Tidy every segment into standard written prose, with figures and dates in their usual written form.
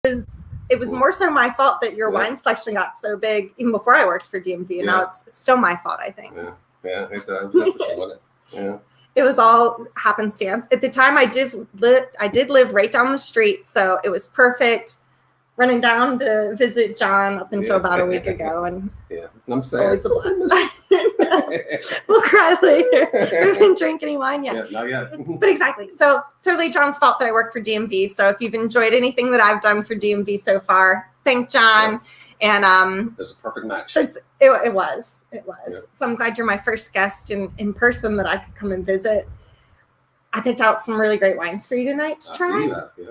was more so my fault that your wine selection got so big even before I worked for DMV, and now it's still my fault, I think. Yeah, it was interesting, wasn't it? Yeah. It was all happenstance. At the time, I did live right down the street, so it was perfect. Running down to visit John up until about a week ago, and I'm sad. Always a blast. We'll cry later. We haven't drank any wine yet. Yeah, not yet. But exactly. So totally John's fault that I work for DMV. So if you've enjoyed anything that I've done for DMV so far, thank John. Yeah. And there's a perfect match. It was. Yeah. So I'm glad you're my first guest in person that I could come and visit. I picked out some really great wines for you tonight to try. I see that, yeah.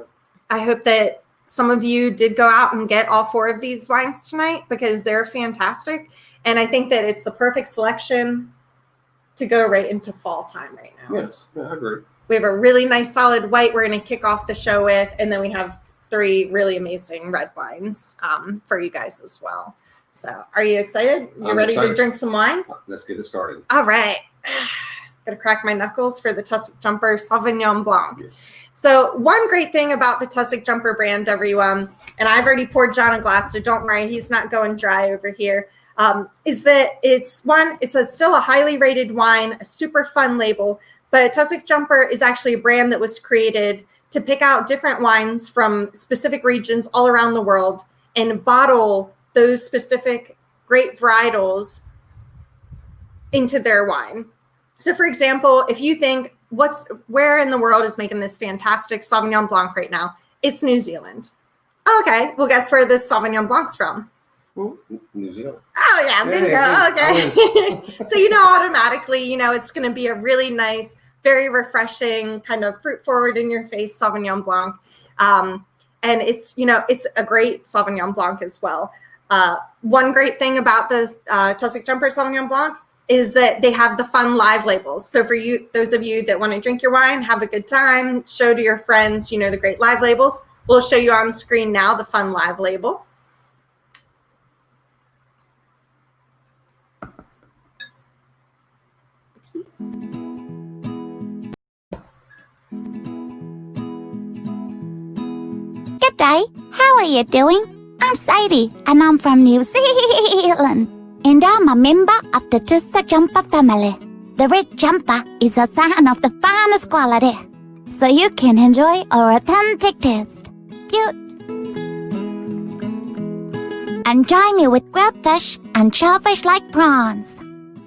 I hope that some of you did go out and get all 4 of these wines tonight because they're fantastic. And I think that it's the perfect selection to go right into fall time right now. Yes, I agree. We have a really nice solid white we're going to kick off the show with, and then we have 3 really amazing red wines for you guys as well. So are you excited? You ready to drink some wine? Let's get it started. All right. Going to crack my knuckles for the Tussock Jumper Sauvignon Blanc. Yes. So one great thing about the Tussock Jumper brand, everyone, and I've already poured John a glass, so don't worry, he's not going dry over here, is that it's still a highly rated wine, a super fun label, but Tussock Jumper is actually a brand that was created to pick out different wines from specific regions all around the world and bottle those specific great varietals into their wine. So for example, if you think where in the world is making this fantastic Sauvignon Blanc right now? It's New Zealand. Okay, well, guess where this Sauvignon Blanc's from? New Zealand. Oh yeah, bingo. Okay. So automatically, it's going to be a really nice, very refreshing, kind of fruit forward in your face Sauvignon Blanc. And it's a great Sauvignon Blanc as well. One great thing about the Tussock Jumper Sauvignon Blanc is that they have the fun live labels. So for those of you that want to drink your wine, have a good time, show to your friends, the great live labels. We'll show you on screen now the fun live label. Good day. How are you doing? I'm Sadie, and I'm from New Zealand. And I'm a member of the Tussock Jumper family. The red jumper is a sign of the finest quality, so you can enjoy our authentic taste. Cute. Enjoy me with grilled fish and shellfish like prawns.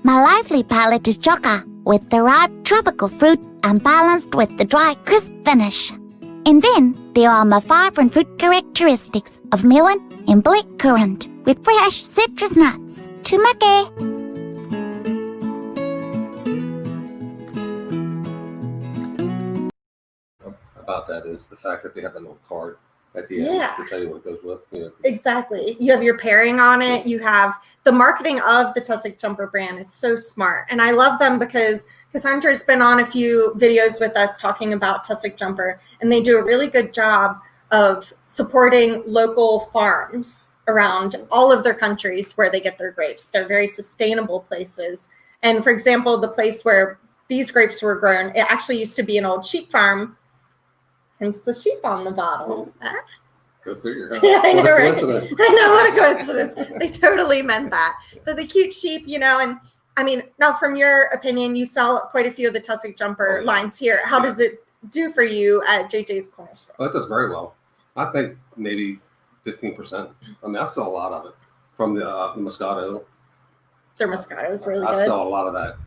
My lively palate is chocolate with the ripe tropical fruit and balanced with the dry, crisp finish. And then there are my vibrant fruit characteristics of melon and blackcurrant with fresh citrus nuts. Tumake. About that is the fact that they have that little card at the end to tell you what it goes with. Exactly. You have your pairing on it. You have the marketing of the Tussock Jumper brand is so smart. And I love them because Cassandra's been on a few videos with us talking about Tussock Jumper, and they do a really good job of supporting local farms around all of their countries where they get their grapes. They're very sustainable places. And for example, the place where these grapes were grown, it actually used to be an old sheep farm, hence the sheep on the bottle. Go figure. I know, what a right? coincidence. I know, what a coincidence. They totally meant that. So the cute sheep, and I mean, now from your opinion, you sell quite a few of the Tussock Jumper lines here. How does it do for you at JJ's Corner Store? Well, it does very well. I think maybe 15%. I mean, I saw a lot of it from the Moscato. Their Moscato is really I good. saw a lot of that.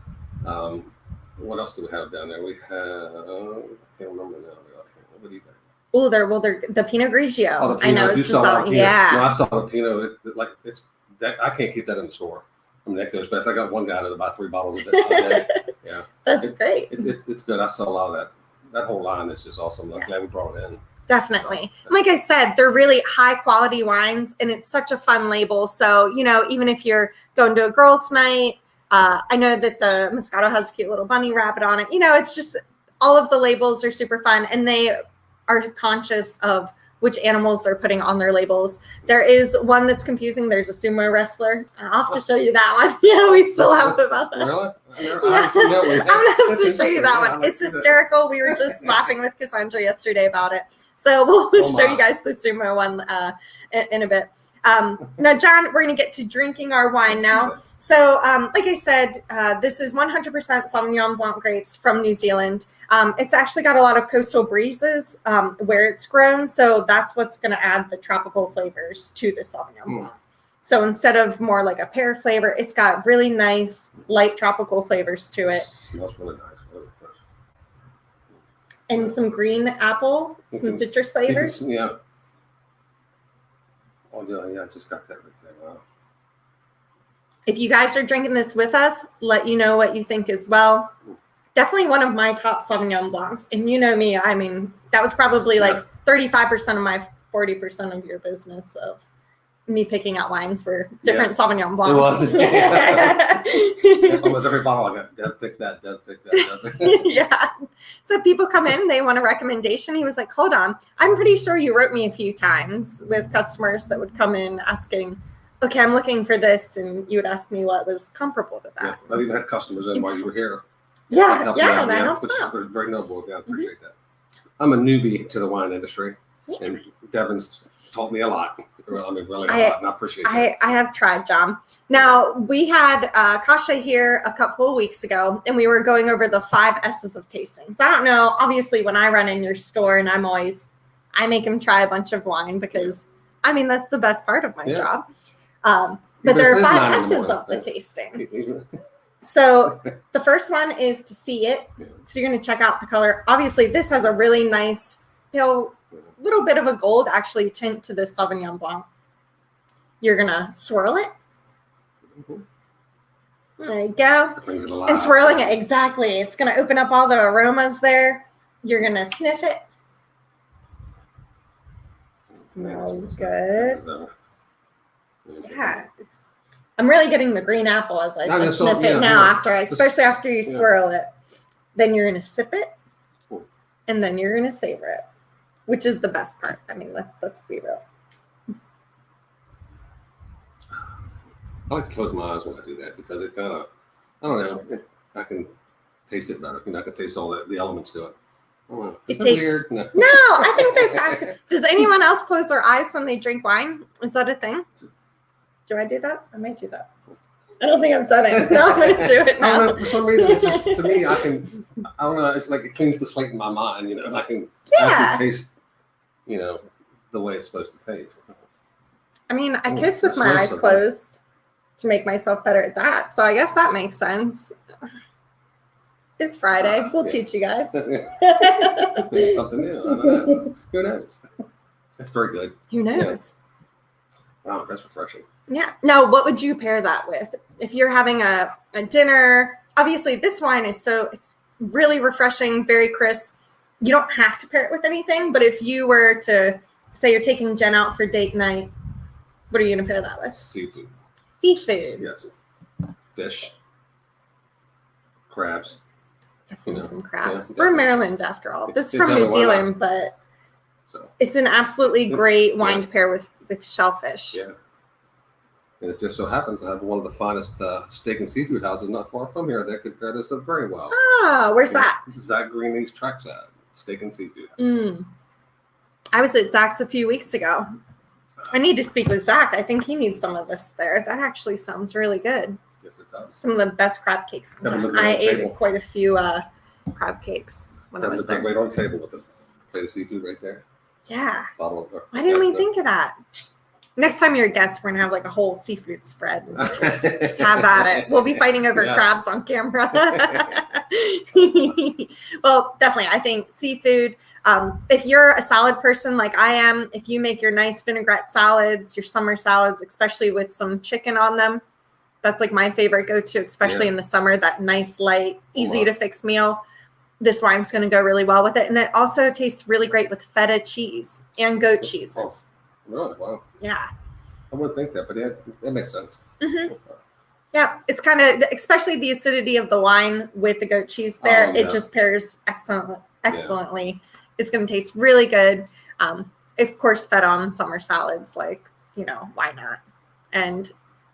What else do we have down there? We have, I can't remember now. What do you think? Oh, they're the Pinot Grigio. Oh, the Pinot. I know. You saw that Pinot. Yeah. No, I saw the Pinot. I can't keep that in the store. I mean, that goes fast. I got one guy that buy 3 bottles a day. Yeah. That's great. It's good. I saw a lot of that. That whole line is just awesome. I'm glad we brought it in. Definitely. Like I said, they're really high quality wines, and it's such a fun label. So, even if you're going to a girls' night, I know that the Moscato has a cute little bunny rabbit on it. It's just all of the labels are super fun, and they are conscious of which animals they're putting on their labels. There is one that's confusing. There's a sumo wrestler. I'll have to show you that one. Yeah, we still have about that. Really? Yeah. I'm gonna have to show you that one. It's hysterical. We were just laughing with Cassandra yesterday about it. So we'll show you guys the sumo one in a bit. Now, John, we're going to get to drinking our wine now. So, like I said, this is 100% Sauvignon Blanc grapes from New Zealand. It's actually got a lot of coastal breezes where it's grown. So that's what's going to add the tropical flavors to the Sauvignon Blanc. So instead of more like a pear flavor, it's got really nice, light tropical flavors to it. Smells really nice. Really fresh. And some green apple, some citrus flavors. Yeah. Oh, yeah, I just got that right there. Wow. If you guys are drinking this with us, let you know what you think as well. Definitely one of my top Sauvignon Blancs. And you know me, I mean, that was probably like 35% of my 40% of your business of me picking out wines for different Sauvignon Blancs. It was. Yeah. Almost every bottle I got, Dev picked that, Dev picked that. Yeah. So people come in, they want a recommendation. He was like, hold on. I'm pretty sure you wrote me a few times with customers that would come in asking, okay, I'm looking for this. And you would ask me what was comparable to that. Yeah, I've even had customers in while you were here. Yeah, That helped which out. is very noble. Yeah, I appreciate that. I'm a newbie to the wine industry, and Devin's taught me a lot. I mean, really a lot, and I appreciate that. I have tried, John. Now, we had Kasha here a couple of weeks ago, and we were going over the 5 S's of tasting. So I don't know, obviously, when I run in your store, and I make him try a bunch of wine because, I mean, that's the best part of my job. But there are 5 S's of the tasting. So the first one is to see it. So you're going to check out the color. Obviously, this has a really nice pale, little bit of a gold actually tint to this Sauvignon Blanc. You're going to swirl it. There you go. And swirling it, exactly. It's going to open up all the aromas there. You're going to sniff it. Smells good. Yeah, I'm really getting the green apple as I sniff it now, especially after you swirl it. Then you're going to sip it, and then you're going to savor it, which is the best part. I mean, let's be real. I like to close my eyes when I do that because it kind of, I don't know, I can taste it better. I can taste all the elements to it. It tastes weird. No, I think that's good. Does anyone else close their eyes when they drink wine? Is that a thing? Do I do that? I might do that. I don't think I've done it. No, I'm going to do it now. I don't know, for some reason, it's just, to me, I don't know, it's like it cleans the slate in my mind, and I can taste, the way it's supposed to taste. I mean, I kiss with my eyes closed to make myself better at that. So I guess that makes sense. It's Friday. We'll teach you guys. Maybe something new. I don't know. Who knows? That's very good. Who knows? Yeah. Wow, that's refreshing. Yeah. Now, what would you pair that with? If you're having a dinner, obviously this wine is it's really refreshing, very crisp. You don't have to pair it with anything, but if you were to say you're taking Jen out for date night, what are you going to pair that with? Seafood. Seafood. Yes. Fish. Crabs. Definitely some crabs. We're in Maryland after all. This is from New Zealand, but it's an absolutely great wine to pair with shellfish. Yeah. And it just so happens I have one of the finest steak and seafood houses not far from here that could pair this up very well. Ah, where's that? Zach Greenlee's Trackside Steak and Seafood. I was at Zach's a few weeks ago. I need to speak with Zach. I think he needs some of this there. That actually sounds really good. Yes, it does. Some of the best crab cakes in town. I ate quite a few crab cakes when I was there. Right on the table with the seafood right there. Yeah. Bottle of Why didn't we think of that? Next time you're a guest, we're going to have like a whole seafood spread. And just have at it. We'll be fighting over crabs on camera. Well, definitely. I think seafood, if you're a salad person like I am, if you make your nice vinaigrette salads, your summer salads, especially with some chicken on them, that's like my favorite go-to, especially in the summer, that nice, light, easy to fix meal. This wine's going to go really well with it. And it also tastes really great with feta cheese and goat cheeses. Really? Wow. Yeah. I wouldn't think that, but that makes sense. Mm-hmm. Yeah. It's kind of, especially the acidity of the wine with the goat cheese there. It just pairs excellently. It's going to taste really good. of course, fed on summer salads, like, why not? And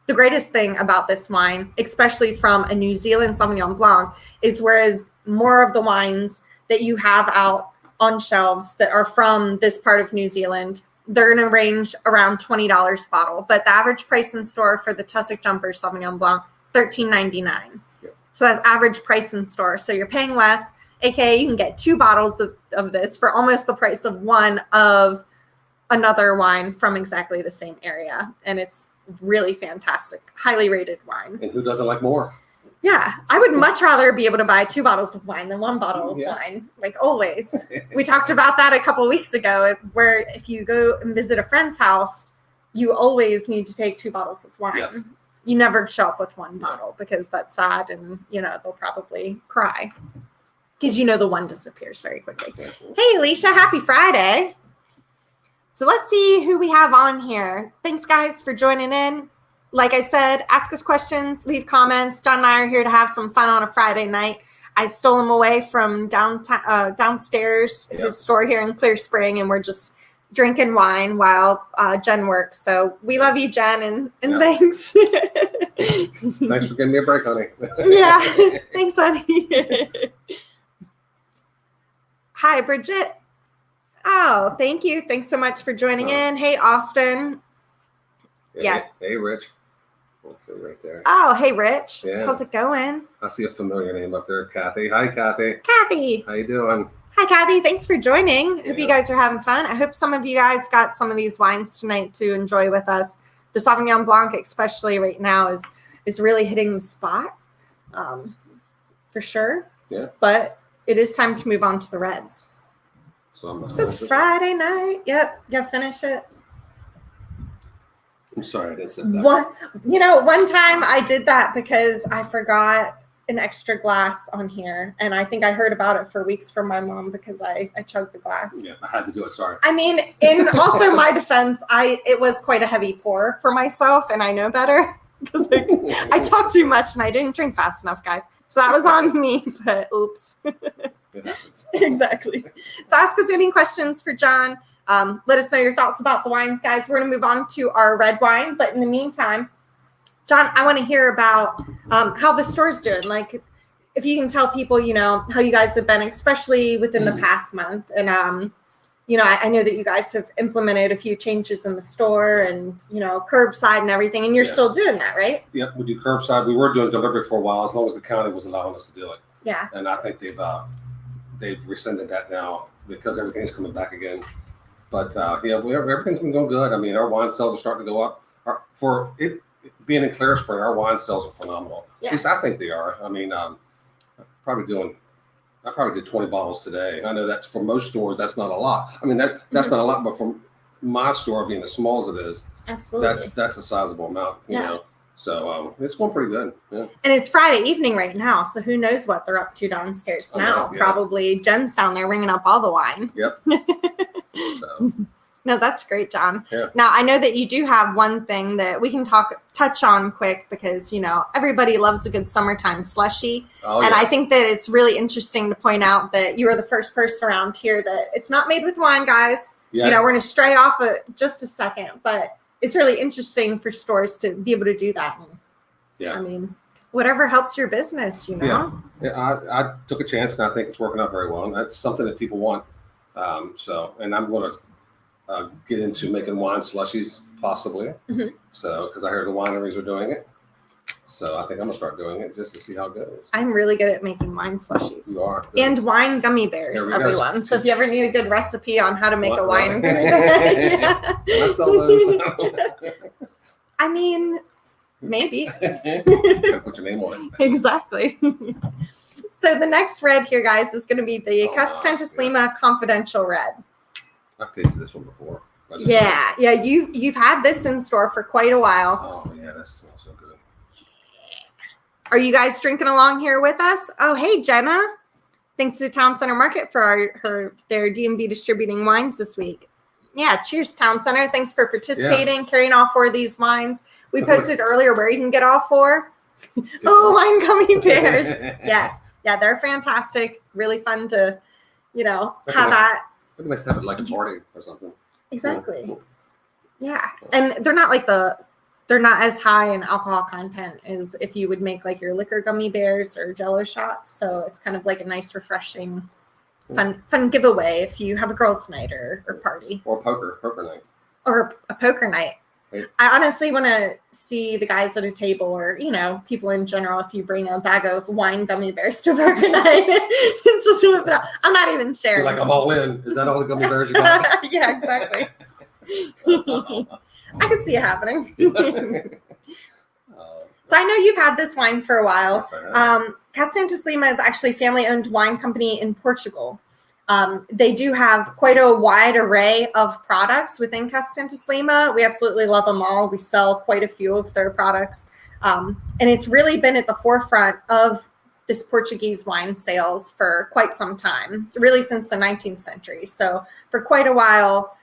the greatest thing about this wine, especially from a New Zealand Sauvignon Blanc, is whereas more of the wines that you have out on shelves that are from this part of New Zealand, they're going to range around $20 a bottle. But the average price in store for the Tussock Jumper Sauvignon Blanc, $13.99. Yep. So that's average price in store. So you're paying less, aka you can get 2 bottles of this for almost the price of one of another wine from exactly the same area. And it's really fantastic, highly rated wine. And who doesn't like more? Yeah, I would much rather be able to buy 2 bottles of wine than 1 bottle of wine, like always. We talked about that a couple of weeks ago, where if you go and visit a friend's house, you always need to take 2 bottles of wine. Yes. You never show up with 1 bottle because that's sad, and they'll probably cry because the one disappears very quickly. Hey, Alicia, happy Friday. So let's see who we have on here. Thanks, guys, for joining in. Like I said, ask us questions, leave comments. John and I are here to have some fun on a Friday night. I stole him away from downstairs, his store here in Clear Spring, and we're just drinking wine while Jen works. So we love you, Jen, and thanks. Thanks for giving me a break, honey. Yeah, thanks, honey. Hi, Bridget. Oh, thank you. Thanks so much for joining in. Hey, Austin. Yeah. Hey, Rich. Let's see right there. Oh, hey, Rich. Yeah. How's it going? I see a familiar name up there, Kathy. Hi, Kathy. Kathy. How you doing? Hi, Kathy. Thanks for joining. Hope you guys are having fun. I hope some of you guys got some of these wines tonight to enjoy with us. The Sauvignon Blanc, especially right now, is really hitting the spot, for sure. Yeah. But it is time to move on to the reds. So it's Friday night. Yep. Yeah, finish it. I'm sorry I didn't say that. One time I did that because I forgot an extra glass on here, and I think I heard about it for weeks from my mom because I chugged the glass. Yeah, I had to do it. Sorry. I mean, in also my defense, it was quite a heavy pour for myself, and I know better because I talked too much and I didn't drink fast enough, guys. So that was on me, but oops. It happens. Exactly. So ask us any questions for John. Let us know your thoughts about the wines, guys. We're going to move on to our red wine. But in the meantime, John, I want to hear about how the store's doing. Like, if you can tell people, how you guys have been, especially within the past month. And, I know that you guys have implemented a few changes in the store and, curbside and everything. And you're still doing that, right? Yep, we do curbside. We were doing delivery for a while, as long as the county was allowing us to do it. Yeah. And I think they've rescinded that now because everything's coming back again. But everything's been going good. I mean, our wine sales are starting to go up. For it being in Clear Spring, our wine sales are phenomenal. Yeah. At least I think they are. I mean, I probably did 20 bottles today. I know that's for most stores, that's not a lot. I mean, that's not a lot, but for my store being as small as it is, absolutely, that's a sizable amount. You know. So it's going pretty good. Yeah. And it's Friday evening right now, so who knows what they're up to downstairs now. Yeah. Probably Jen's down there ringing up all the wine. Yep. So. No, that's great, John. Yeah. Now, I know that you do have one thing that we can touch on quick because, everybody loves a good summertime slushie. Oh, and I think that it's really interesting to point out that you are the first person around here that it's not made with wine, guys. Yeah. We're going to stray off just a second, but it's really interesting for stores to be able to do that. Yeah. I mean, whatever helps your business, Yeah. I took a chance, and I think it's working out very well. And that's something that people want. And I'm going to get into making wine slushies possibly. Mm-hmm. So, because I heard the wineries are doing it. So I think I'm going to start doing it just to see how it goes. I'm really good at making wine slushies. You are. Good. And wine gummy bears, everyone. So if you ever need a good recipe on how to make a wine gummy bear. I sell those. I mean, maybe. Put your name on it. Exactly. So the next red here, guys, is going to be the Casa Santos Lima Confidencial Red. I've tasted this one before. Yeah. You've had this in store for quite a while. Oh yeah, that smells so good. Are you guys drinking along here with us? Oh, hey, Jenna. Thanks to Town Center Market for their DMV distributing wines this week. Yeah, cheers, Town Center. Thanks for participating, carrying all 4 of these wines. We posted earlier where you can get all 4. Wine gummy bears. Yes. Yeah, they're fantastic. Really fun to, have that. It'd be nice to have it like a party or something. Exactly. Yeah. And they're not as high in alcohol content as if you would make like your liquor gummy bears or Jello shots. So it's kind of like a nice, refreshing, fun giveaway if you have a girls' night or party. Or poker night. Or a poker night. Right. I honestly want to see the guys at a table or, people in general, if you bring a bag of wine gummy bears to poker night. Just move it up. I'm not even sharing. You're like, I'm all in. Is that all the gummy bears you got? Yeah, exactly. I could see it happening. So I know you've had this wine for a while. Casa Santos Lima is actually a family-owned wine company in Portugal. They do have quite a wide array of products within Casa Santos Lima. We absolutely love them all. We sell quite a few of their products. And it's really been at the forefront of this Portuguese wine sales for quite some time, really since the 19th century. So for quite a while,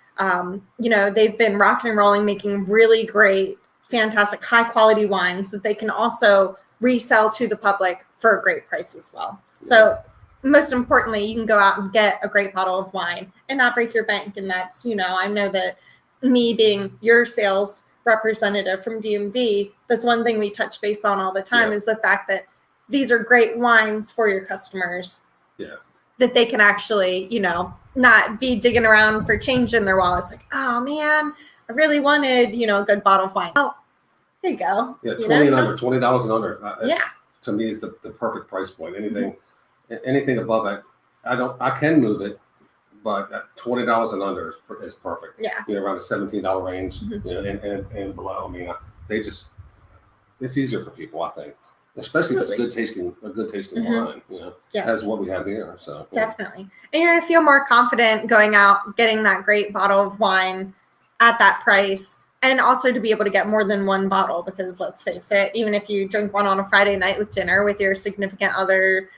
they've been rocking and rolling, making really great, fantastic, high quality wines that they can also resell to the public for a great price as well. So most importantly, you can go out and get a great bottle of wine and not break your bank. And that's, I know that me being your sales representative from DMV, that's one thing we touch base on all the time is the fact that these are great wines for your customers. Yeah. That they can actually, not be digging around for change in their wallets. Like, oh man, I really wanted, a good bottle of wine. Oh, there you go. Yeah, $20 and under. To me is the perfect price point. Anything above that, I can move it, but at $20 and under is perfect. Yeah. Around the $17 range, and below. I mean, it's easier for people, I think. Especially if it's a good tasting wine, as what we have here. So definitely. And you're gonna feel more confident going out, getting that great bottle of wine at that price. And also to be able to get more than one bottle, because let's face it, even if you drink one on a Friday night with dinner with your significant other,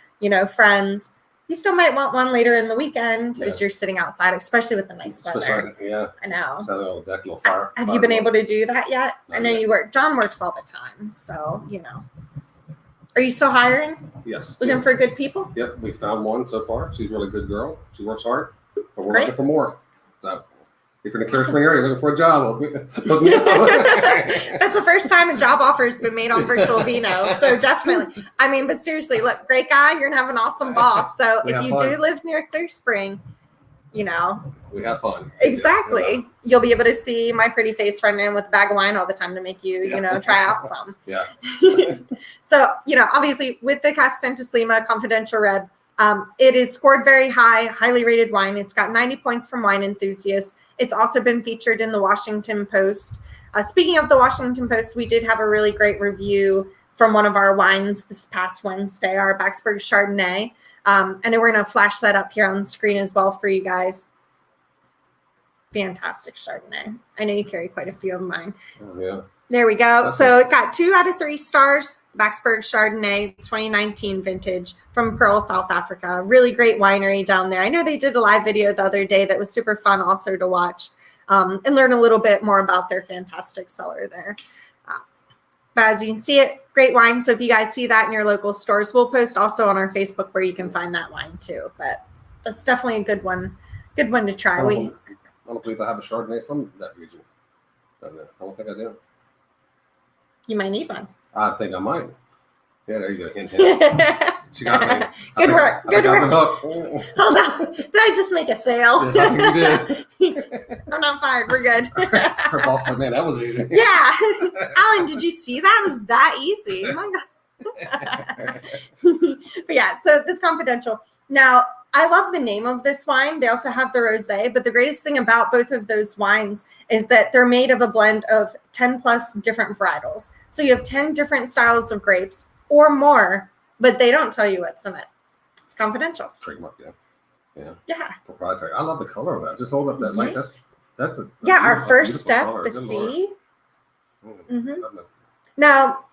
friends, you still might want one later in the weekend as you're sitting outside, especially with the nice weather. I know. It's a little deck, little fire. Have you been able to do that yet? I know you work. John works all the time, so Are you still hiring? Yes. Looking for good people? Yep, we found one so far. She's a really good girl. She works hard, but we're looking for more. So if you're in the Clear Spring area looking for a job, look me up. That's the first time a job offer has been made on Virtual Vino. So definitely. But seriously, look, great guy. You're going to have an awesome boss. So if you do live near Clear Spring, we have fun. Exactly. You'll be able to see my pretty face running in with a bag of wine all the time to make you, try out some. Yeah. So, obviously with the Casa Santos Lima Confidencial Red, it is scored very high, highly rated wine. It's got 90 points from Wine Enthusiast. It's also been featured in the Washington Post. Speaking of the Washington Post, we did have a really great review from one of our wines this past Wednesday, our Backsburg Chardonnay. And we're going to flash that up here on the screen as well for you guys. Fantastic Chardonnay. I know you carry quite a few of mine. Oh, yeah. There we go. It got 2 out of 3 stars. Backsburg Chardonnay, 2019 vintage from Pearl, South Africa. Really great winery down there. I know they did a live video the other day that was super fun also to watch and learn a little bit more about their fantastic cellar there. But as you can see it, great wine. So if you guys see that in your local stores, we'll post also on our Facebook where you can find that wine too. But that's definitely a good one to try. I don't believe I have a Chardonnay from that region. I don't think I do. You might need one. I think I might. Yeah, there you go. Hint, hint. She got me. Good work. Hold on. Did I just make a sale? Yes, I think you did. I'm not fired. We're good. Her boss like, man, that was easy. Yeah. Alan, did you see that? It was that easy. Oh my God. But yeah, so this Confidencial. Now, I love the name of this wine. They also have the rosé, but the greatest thing about both of those wines is that they're made of a blend of 10 plus different varietals. So you have 10 different styles of grapes or more, but they don't tell you what's in it. It's confidential. Trademark, yeah. Proprietary. I love the color of that. Just hold up that like that's a our first step, color. The C. Now,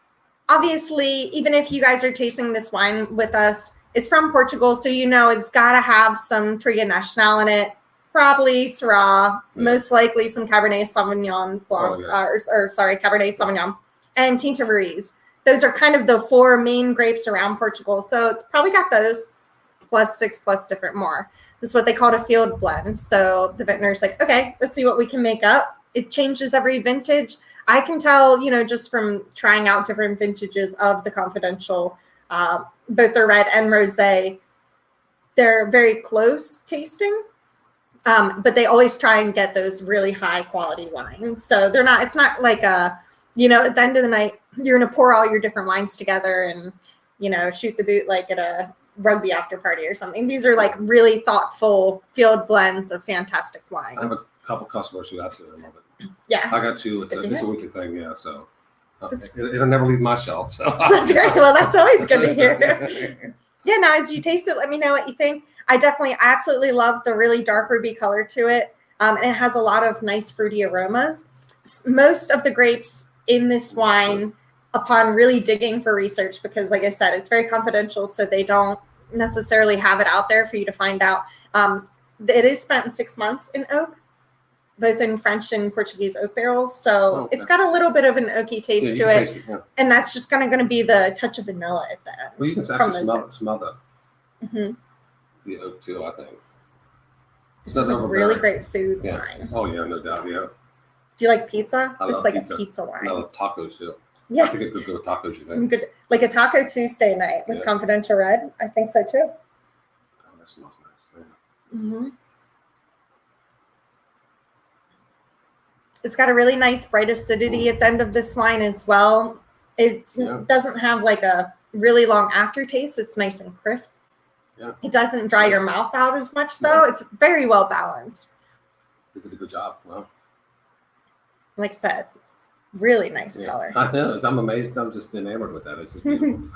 obviously, even if you guys are tasting this wine with us, it's from Portugal, so it's got to have some Torre Nacional in it. Probably Syrah, most likely some Cabernet Sauvignon Blanc, Cabernet Sauvignon, and Tinta Roriz. Those are kind of the 4 main grapes around Portugal, so it's probably got those. plus 6 plus different more. This is what they call a field blend. So the vintner's like, okay, let's see what we can make up. It changes every vintage. I can tell, just from trying out different vintages of the Confidential, both the red and rosé, they're very close tasting, but they always try and get those really high quality wines. So it's not like at the end of the night, you're going to pour all your different wines together and, shoot the boot like at a rugby after party or something. These are like really thoughtful field blends of fantastic wines. I have a couple customers who absolutely love it. Yeah. I got two. It's a weekly thing. Yeah. So it'll never leave my shelf. So that's great. Well, that's always good to hear. Yeah. Now, as you taste it, let me know what you think. I absolutely love the really dark ruby color to it. And it has a lot of nice fruity aromas. Most of the grapes in this wine, upon really digging for research, because like I said, it's very confidential, so they don't necessarily have it out there for you to find out. It is spent 6 months in oak, both in French and Portuguese oak barrels. So It's got a little bit of an oaky taste to it. And that's just going to be the touch of vanilla at the end. Well, you can actually smell the oak too, I think. This is a really great food wine. Oh, yeah, no doubt, yeah. Do you like pizza? I love pizza. A pizza wine. I love tacos too. Yeah. I think it could go with tacos, you think? Some good, like a Taco Tuesday night with Confidential Red. I think so too. Oh, that smells nice. Yeah. It's got a really nice bright acidity at the end of this wine as well. It doesn't have like a really long aftertaste. It's nice and crisp. Yeah. It doesn't dry your mouth out as much though. It's very well balanced. They did a good job. Wow. Like I said, really nice color. I know. I'm amazed. I'm just enamored with that. It's just beautiful.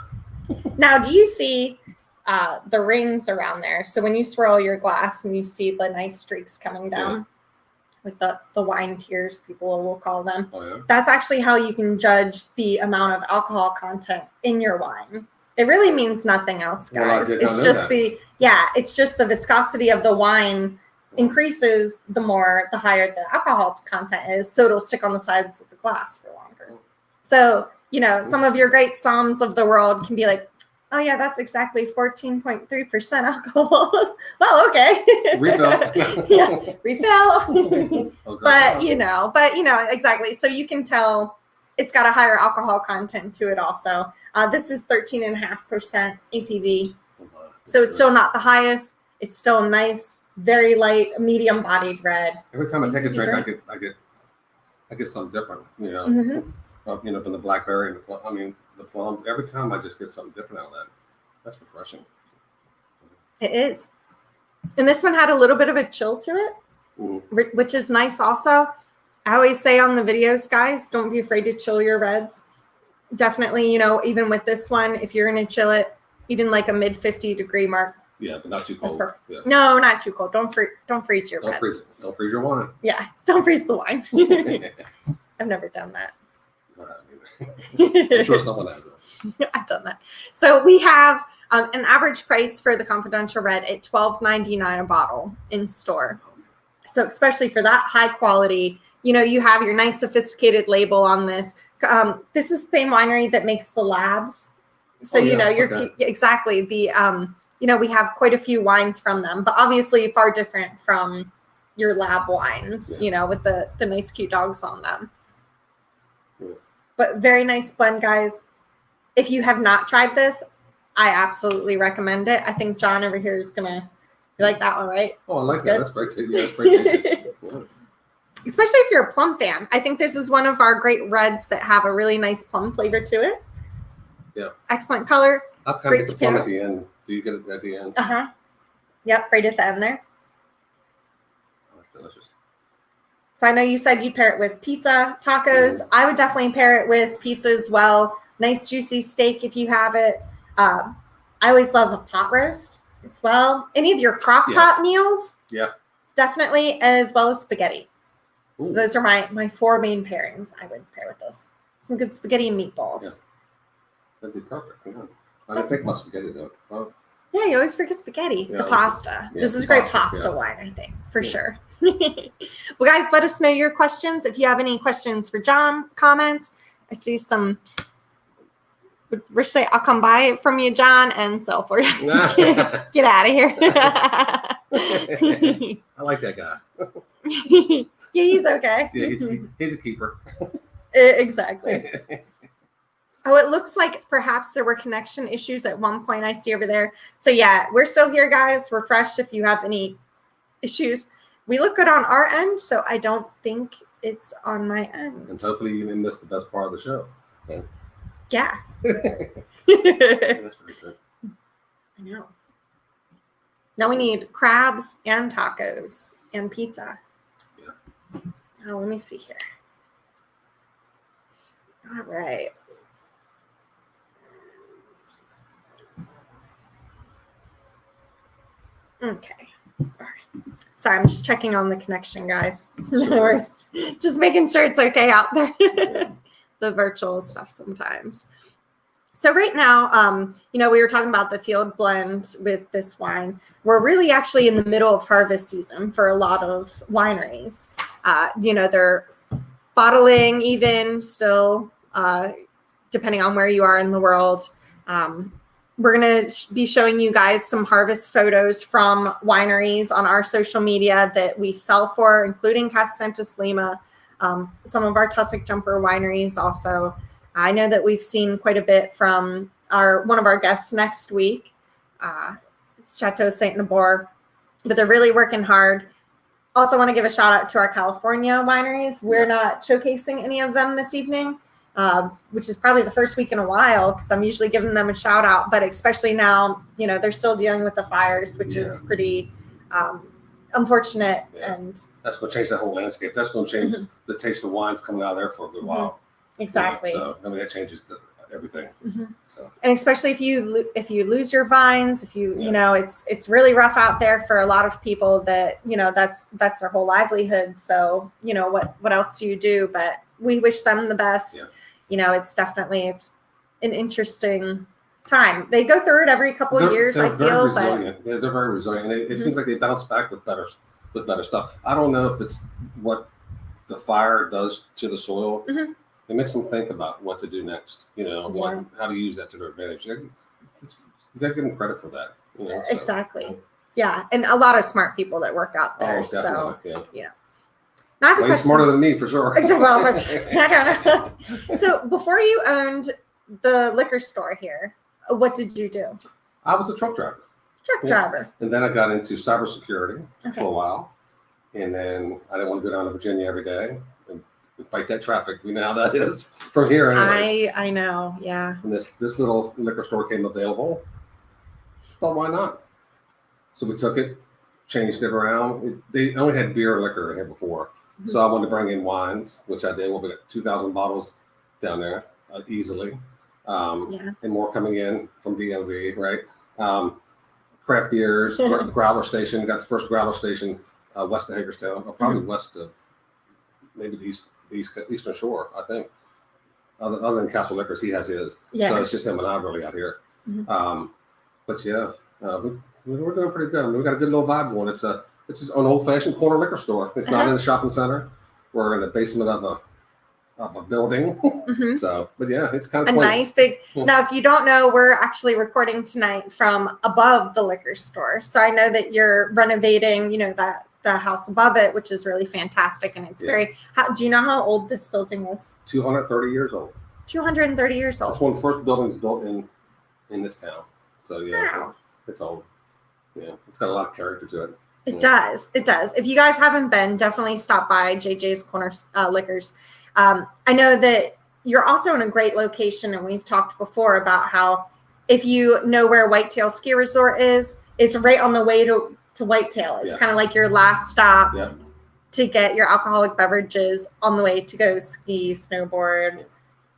Now, do you see the rings around there? So when you swirl your glass and you see the nice streaks coming down, like the wine tears, people will call them. Oh, yeah? That's actually how you can judge the amount of alcohol content in your wine. It really means nothing else, guys. Well, it's just it's just the viscosity of the wine increases the higher the alcohol content is, so it'll stick on the sides of the glass for longer. So, some of your great Soms of the world can be like, oh yeah, that's exactly 14.3% alcohol. Well, okay. Refill. Yeah, refill. But exactly. So you can tell it's got a higher alcohol content to it also. This is 13.5% ABV. So it's still not the highest. It's still nice, very light, medium-bodied red. Every time I take a drink, I get something different. From the blackberry and the plums. Every time I just get something different out of that. That's refreshing. It is. And this one had a little bit of a chill to it, which is nice also. I always say on the videos, guys, don't be afraid to chill your reds. Definitely, even with this one, if you're going to chill it, even like a mid 50 degree mark. Yeah, but not too cold. Yeah. No, not too cold. Don't freeze your reds. Don't freeze your wine. Yeah, don't freeze the wine. I've never done that. I'm sure someone has it. I've done that. So we have an average price for the Confidential Red at $12.99 a bottle in store. So especially for that high quality, you have your nice sophisticated label on this. This is the same winery that makes the labs. So, exactly the, we have quite a few wines from them, but obviously far different from your lab wines, with the nice cute dogs on them. Yeah. But very nice blend, guys. If you have not tried this, I absolutely recommend it. I think John over here is going to like that one, right? Oh, I like that. That's very tasty. That's very tasty. Yeah. Especially if you're a plum fan. I think this is one of our great reds that have a really nice plum flavor to it. Yeah. Excellent color. I'll kind of get the plum at the end. Do you get it at the end? Uh-huh. Yep, right at the end there. Oh, that's delicious. So I know you said you'd pair it with pizza, tacos. I would definitely pair it with pizza as well. Nice juicy steak if you have it. I always love a pot roast as well. Any of your crock pot meals. Yeah. Definitely, as well as spaghetti. Ooh. So those are my 4 main pairings I would pair with this. Some good spaghetti and meatballs. Yeah. That'd be perfect. Yeah. I don't think about spaghetti though. Well, yeah, you always forget spaghetti. Yeah, the pasta. This is great pasta wine, I think, for sure. Well, guys, let us know your questions. If you have any questions for John, comments. I see some Rich say, I'll come buy it from you, John, and sell for you. Get out of here. I like that guy. Yeah, he's okay. Yeah, he's a keeper. Exactly. Oh, it looks like perhaps there were connection issues at one point I see over there. So yeah, we're still here, guys. Refresh if you have any issues. We look good on our end, so I don't think it's on my end. And hopefully you didn't miss the best part of the show. Okay. Yeah. That's pretty good. I know. Now we need crabs and tacos and pizza. Yeah. Oh, let me see here. All right. Okay. All right. Sorry, I'm just checking on the connection, guys. No worries. Just making sure it's okay out there. The virtual stuff sometimes. So right now, we were talking about the field blend with this wine. We're really actually in the middle of harvest season for a lot of wineries. They're bottling even still, depending on where you are in the world. We're going to be showing you guys some harvest photos from wineries on our social media that we sell for, including Casa Santos, Lima, some of our Tussock jumper wineries also. I know that we've seen quite a bit from one of our guests next week, Chateau Saint Nabor, but they're really working hard. Also want to give a shout out to our California wineries. We're not showcasing any of them this evening, which is probably the first week in a while because I'm usually giving them a shout out, but especially now, they're still dealing with the fires, which is pretty unfortunate. Yeah. And that's going to change that whole landscape. That's going to change the taste of wines coming out of there for a good while. Exactly. So that changes everything. So, and especially if you lose your vines, it's really rough out there for a lot of people that that's their whole livelihood. So what else do you do? But we wish them the best. Yeah. It's an interesting time. They go through it every couple of years. I feel, resilient. They're very resilient. And it seems like they bounce back with better stuff. I don't know if it's what the fire does to the soil. It makes them think about what to do next, how to use that to their advantage. You got to give them credit for that. Exactly. Yeah. And a lot of smart people that work out there. So, Now I have a way question. Smarter than me, for sure. Well, I don't know. So before you owned the liquor store here, what did you do? I was a truck driver. Driver. And then I got into cybersecurity for a while. And then I didn't want to go down to Virginia every day and fight that traffic. We know how that is from here anyways. I know, yeah. And this little liquor store came available. Thought, why not? So we took it, changed it around. They only had beer and liquor in here before. So I wanted to bring in wines, which I did. We'll get 2,000 bottles down there easily. And more coming in from DMV, right? Craft beers, growler station. Got the first growler station west of Hagerstown, or probably west of maybe the Eastern Shore, I think. Other than Castle Liquors, he has his. Yeah. So it's just him and I really out here. But yeah, we're doing pretty good. I mean, we got a good little vibe going. It's just an old-fashioned corner liquor store. It's not in a shopping center. We're in the basement of a building. So, but yeah, it's kind of nice big. Now, if you don't know, we're actually recording tonight from above the liquor store. So I know that you're renovating, the house above it, which is really fantastic. And it's very, do you know how old this building is? 230 years old. 230 years old. That's one of the first buildings built in this town. So yeah, it's old. Yeah, it's got a lot of character to it. It does. It does. If you guys haven't been, definitely stop by JJ's Corner Liquors. I know that you're also in a great location, and we've talked before about how if you know where Whitetail Ski Resort is, it's right on the way to Whitetail. It's kind of like your last stop to get your alcoholic beverages on the way to go ski, snowboard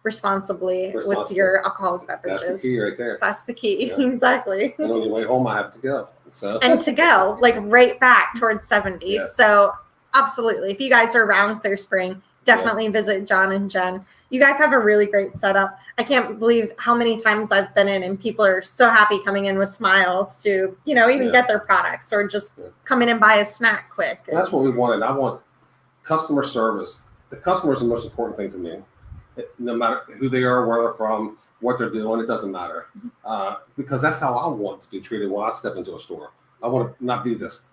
responsibly with your alcoholic beverages. That's the key right there. That's the key. Yeah. Exactly. And on your way home, I have to go. So and to go like right back towards 70. Yeah. So absolutely. If you guys are around Clear Spring, definitely visit John and Jen. You guys have a really great setup. I can't believe how many times I've been in and people are so happy coming in with smiles to, even get their products or just come in and buy a snack quick. That's what we wanted. I want customer service. The customer is the most important thing to me. No matter who they are, where they're from, what they're doing, it doesn't matter. Because that's how I want to be treated when I step into a store. I want to not be this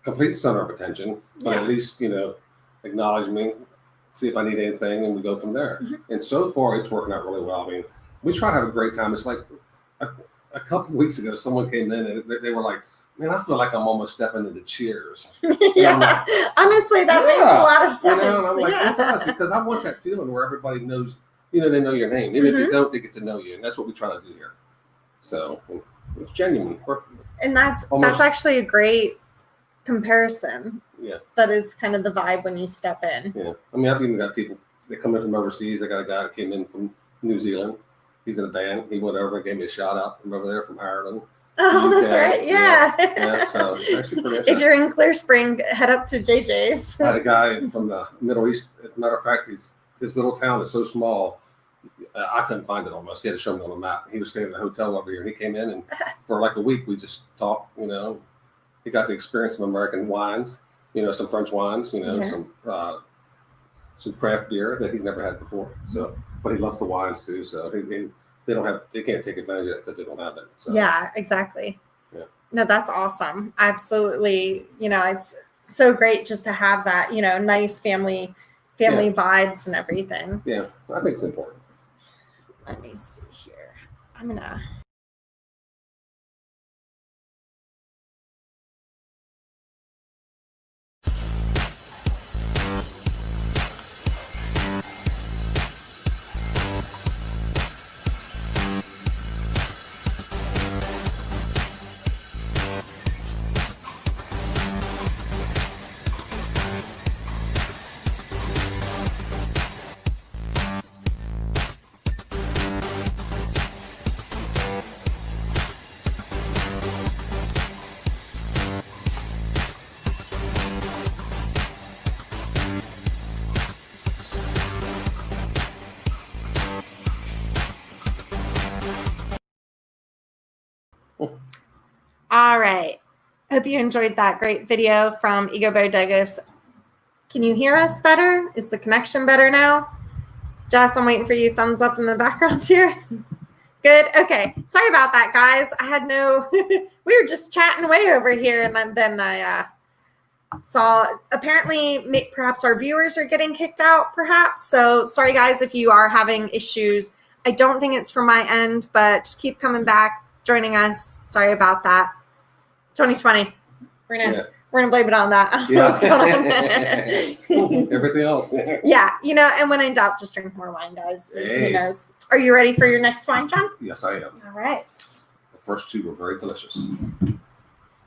complete center of attention, but at least, acknowledge me, see if I need anything, and we go from there. And so far, it's working out really well. I mean, we try to have a great time. It's like a couple weeks ago, someone came in and they were like, man, I feel like I'm almost stepping into Cheers. Yeah, honestly, that makes a lot of sense. And I'm like, it does, because I want that feeling where everybody knows, they know your name. Even if they don't, they get to know you. And that's what we try to do here. So it's genuine. And that's actually a great comparison. Yeah. That is kind of the vibe when you step in. Yeah. I mean, I've even got people that come in from overseas. I got a guy that came in from New Zealand. He's in a band. He went over and gave me a shout out from over there from Ireland. Oh, UK. that's right. Yeah. So it's actually pretty interesting. If you're in Clear Spring, head up to JJ's. I had a guy from the Middle East. As a matter of fact, his little town is so small, I couldn't find it almost. He had to show me on the map. He was staying in a hotel over here, and he came in, and for like a week, we just talked, He got to experience some American wines, some French wines, some craft beer that he's never had before. So, but he loves the wines too. So they can't take advantage of it because they don't have it. So. Yeah, exactly. Yeah. No, that's awesome. Absolutely. It's so great just to have that, nice family vibes and everything. Yeah, I think it's important. Let me see here. I'm gonna. All right. Hope you enjoyed that great video from Ego Bodegas. Can you hear us better? Is the connection better now? Jess, I'm waiting for you. Thumbs up in the background here. Good. Okay. Sorry about that, guys. I had we were just chatting away over here, and then I saw apparently perhaps our viewers are getting kicked out, perhaps. So sorry, guys, if you are having issues. I don't think it's from my end, but just keep coming back, joining us. Sorry about that. 2020. We're gonna blame it on that. Yeah. What's going on? Everything else. Yeah, and when in doubt, just drink more wine, guys. Hey. Who knows? Are you ready for your next wine, John? Yes, I am. All right. The first two were very delicious.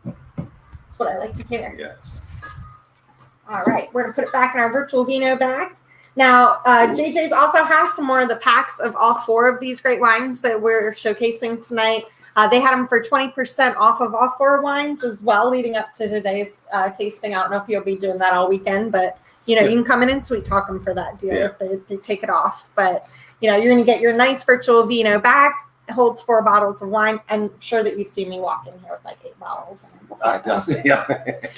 That's what I like to hear. Yes. All right, we're gonna put it back in our virtual Vino bags. Now, JJ's also has some more of the packs of all four of these great wines that we're showcasing tonight. They had them for 20% off of all four wines as well, leading up to today's tasting. I don't know if you'll be doing that all weekend, but you can come in and sweet talk them for that deal if they take it off. But you're going to get your nice virtual Vino bags. It holds 4 bottles of wine. I'm sure that you've seen me walk in here with like 8 bottles. Yeah.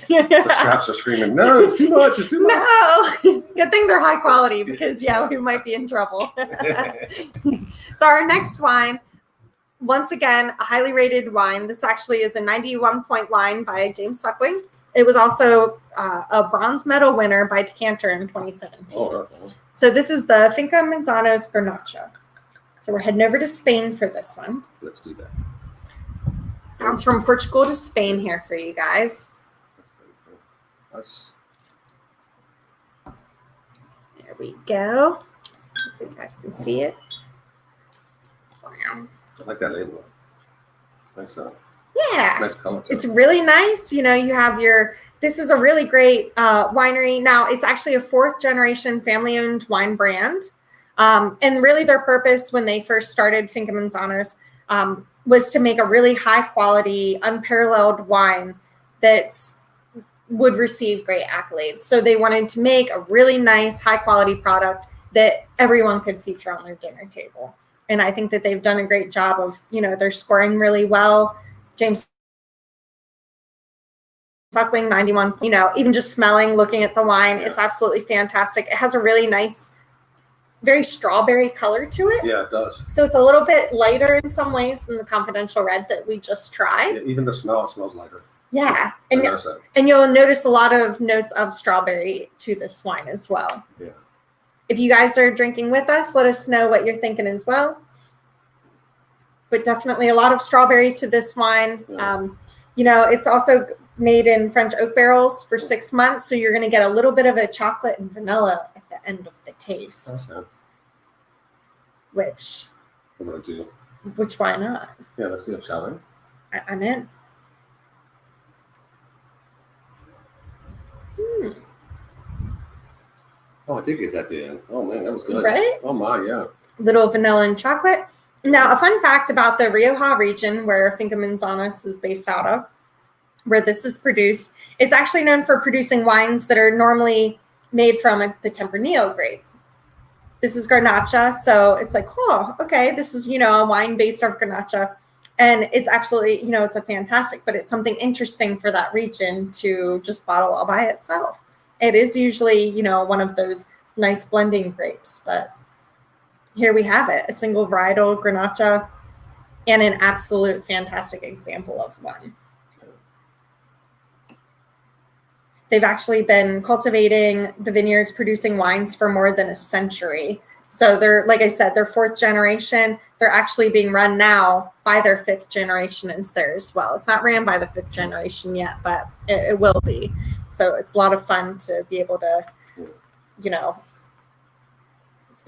The straps are screaming, no, it's too much. It's too much. No. Good thing they're high quality because we might be in trouble. So our next wine. Once again, a highly rated wine. This actually is a 91-point wine by James Suckling. It was also a bronze medal winner by Decanter in 2017. Oh, so this is the Finca Manzanos Garnacha. So we're heading over to Spain for this one. let's do that. Bounce from Portugal to Spain here for you guys. There we go. Hopefully you guys can see it. Wow. I like that label. It's nice. Yeah. Nice color too. It's really nice. You have this is a really great winery. Now, it's actually a 4th generation family owned wine brand. And really their purpose when they first started Finca Manzanos was to make a really high quality, unparalleled wine that would receive great accolades. So they wanted to make a really nice, high quality product that everyone could feature on their dinner table. And I think that they've done a great job of, they're scoring really well. James Suckling, 91, even just smelling, looking at the wine, it's absolutely fantastic. It has a really nice very strawberry color to it. Yeah, it does. So it's a little bit lighter in some ways than the Confidential Red that we just tried. Yeah, even the smell, it smells lighter. Yeah. I And, noticed that. and you'll notice a lot of notes of strawberry to this wine as well. Yeah. If you guys are drinking with us, let us know what you're thinking as well. But definitely a lot of strawberry to this wine. Yeah. You know, it's also made in French oak barrels for 6 months. So you're going to get a little bit of a chocolate and vanilla at the end of the taste. Okay. Which why not? Yeah, let's do it, shall we? I'm in. Oh, I did get that at the end. Oh, man, that was good. Right? Oh, my, yeah. Little vanilla and chocolate. Now, a fun fact about the Rioja region where Finca Manzanos is based out of, where this is produced, it's actually known for producing wines that are normally made from the Tempranillo grape. This is Garnacha, so it's like, oh, okay, this is, you know, a wine based off Garnacha. And it's absolutely, you know, it's a fantastic, but it's something interesting for that region to just bottle all by itself. It is usually, you know, one of those nice blending grapes, but here we have it, a single varietal Garnacha and an absolute fantastic example of one. They've actually been cultivating the vineyards, producing wines for more than a century. So they're, like I said, they're 4th generation. They're actually being run now by their 5th generation is there as well. It's not ran by the 5th generation yet, but it will be. So it's a lot of fun to be able to, you know,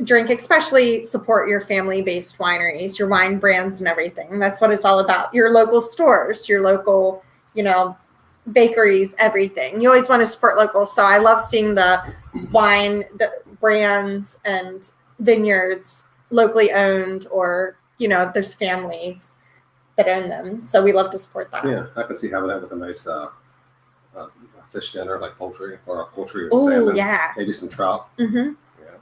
drink, especially support your family-based wineries, your wine brands and everything. That's what it's all about. Your local stores, your local, you know, bakeries, everything. You always want to support local. So I love seeing the wine, the brands and vineyards locally owned, or, you know, there's families that own them. So we love to support that. Yeah, I can see having that with a nice fish dinner, like poultry or poultry or Oh, salmon. yeah. Maybe some trout. Mm-hmm. Yeah.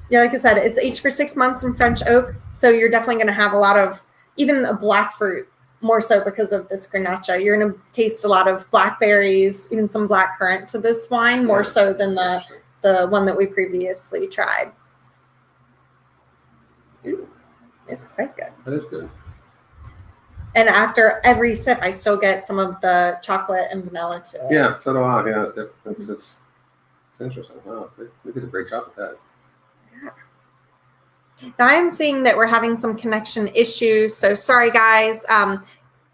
Yeah, like I said, it's aged for 6 months in French oak. So you're definitely going to have a lot of, even a black fruit, more so because of this Garnacha. You're going to taste a lot of blackberries, even some black currant to this wine, more so than the one that we previously tried. Ooh, it's quite good. That is good. And after every sip, I still get some of the chocolate and vanilla to it. Yeah, so do I. Yeah, it's different. It's interesting. Wow, they did a great job with that. Now I'm seeing that we're having some connection issues. So sorry, guys.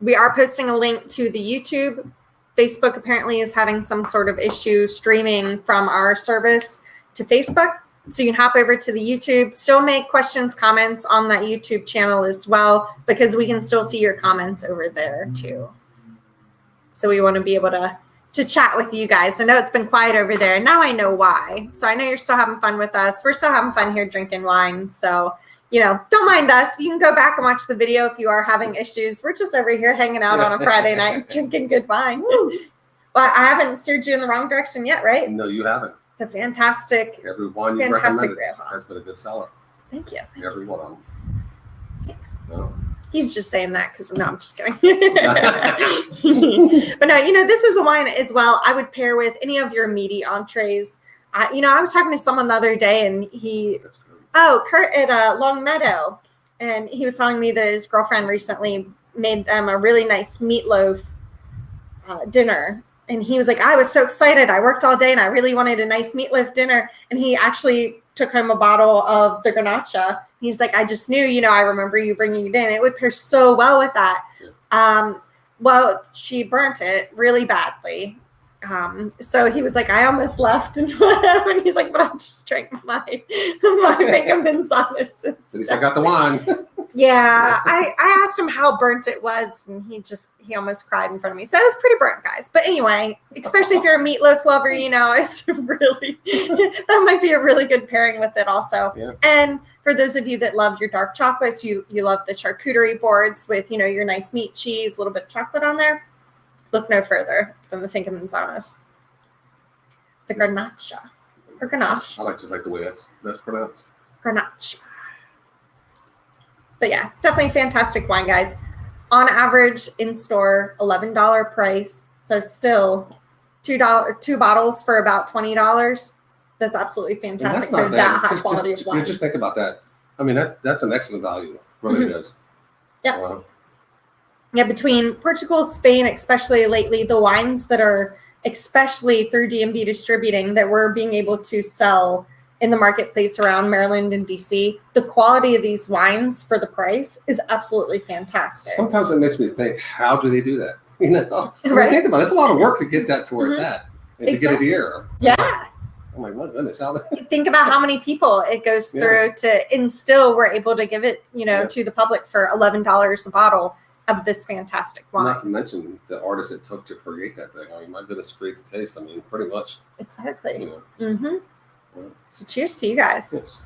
We are posting a link to the YouTube. Facebook apparently is having some sort of issue streaming from our service to Facebook. So you can hop over to the YouTube, still make questions, comments on that YouTube channel as well, because we can still see your comments over there too. So we want to be able to chat with you guys. I know it's been quiet over there. Now I know why. So I know you're still having fun with us. We're still having fun here drinking wine. So, you know, don't mind us. You can go back and watch the video if you are having issues. We're just over here hanging out on a Friday night drinking good wine. Woo. But I haven't steered you in the wrong direction yet, right? No, you haven't. It's a fantastic, Every one you fantastic recommended Rioja. has been a good seller. Thank you. Every one of them. Thanks. No. He's just saying that because no, I'm just kidding. But no, you know, this is a wine as well. I would pair with any of your meaty entrees. You know, I was talking to someone the other day, and Kurt at Long Meadow, and he was telling me that his girlfriend recently made them a really nice meatloaf dinner. And he was like, I was so excited. I worked all day and I really wanted a nice meatloaf dinner. And he actually took home a bottle of the Garnacha. He's like, I just knew, you know, I remember you bringing it in. It would pair so well with that. Yeah. Well, she burnt it really badly. So he was like, I almost left. And he's like, but I just drank my Finca Manzanos. So he still got the wine. Yeah, I asked him how burnt it was, and he almost cried in front of me. So it was pretty burnt, guys. But anyway, especially if you're a meatloaf lover, you know, it's really, that might be a really good pairing with it also. Yeah. And for those of you that love your dark chocolates, you love the charcuterie boards with, you know, your nice meat, cheese, a little bit of chocolate on there, look no further than the Finca Manzanos. The Garnacha. Or Ganache. I just like the way that's pronounced. Garnacha. But yeah, definitely fantastic wine, guys. On average, in store, $11 price. So still $2 bottles for about $20. That's absolutely And fantastic that's for not that bad. high quality of wine. Just think about that. I mean, that's an excellent value. Really is. Yeah. Yeah, between Portugal, Spain, especially lately, the wines that are, especially through DMV distributing, that we're being able to sell in the marketplace around Maryland and DC, the quality of these wines for the price is absolutely fantastic. Sometimes it makes me think, how do they do that? You know, Right? Think about it. It's a lot of work to get that to where it's at, and to get it here. Yeah. Oh my goodness! How Think about how many people it goes through to, and still we're able to give it, to the public for $11 a bottle of this fantastic wine. Not to mention the artist it took to create that thing. I mean, my goodness, create the taste. I mean, pretty much. Exactly. Yeah. So cheers to you guys. Yes.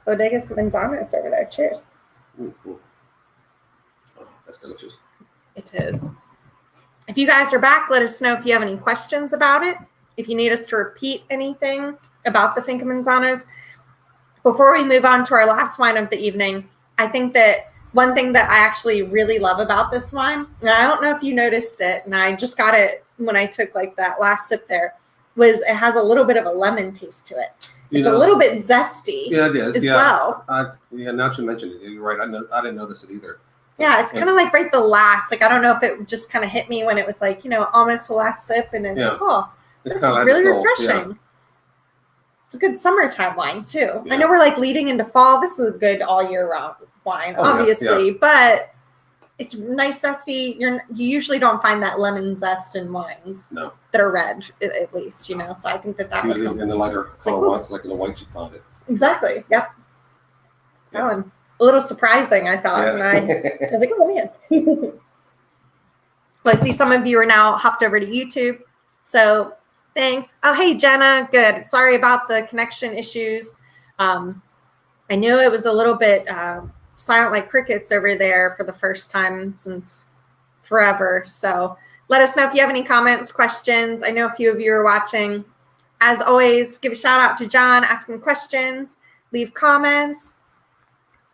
Bodegas Manzanos over there. Cheers. Mm-hmm. Oh, that's delicious. It is. If you guys are back, let us know if you have any questions about it. If you need us to repeat anything about the Finca Manzanos. Before we move on to our last wine of the evening, I think that one thing that I actually really love about this wine, and I don't know if you noticed it, and I just got it when I took like that last sip there, was it has a little bit of a lemon taste to it. It's a little bit zesty. Yeah, it is. As well. Now that you mentioned it, you're right. I didn't notice it either. Yeah, it's kind of like right the last. Like, I don't know if it just kind of hit me when it was like, almost the last sip, and it's like, oh, that's really refreshing. Yeah. It's a good summertime wine too. Yeah. I know we're like leading into fall. This is a good all year round wine, obviously, but it's nice zesty. You usually don't find that lemon zest in wines that are red, at least, So I think that was something. In the lighter color wines, like in the white, you find it. Exactly. Yep. That one. A little surprising, I thought. And I was like, oh, man. Well, I see some of you are now hopped over to YouTube. So thanks. Oh, hey, Jenna. Good. Sorry about the connection issues. I knew it was a little bit silent like crickets over there for the first time since forever. So let us know if you have any comments, questions. I know a few of you are watching. As always, give a shout out to John, ask him questions, leave comments.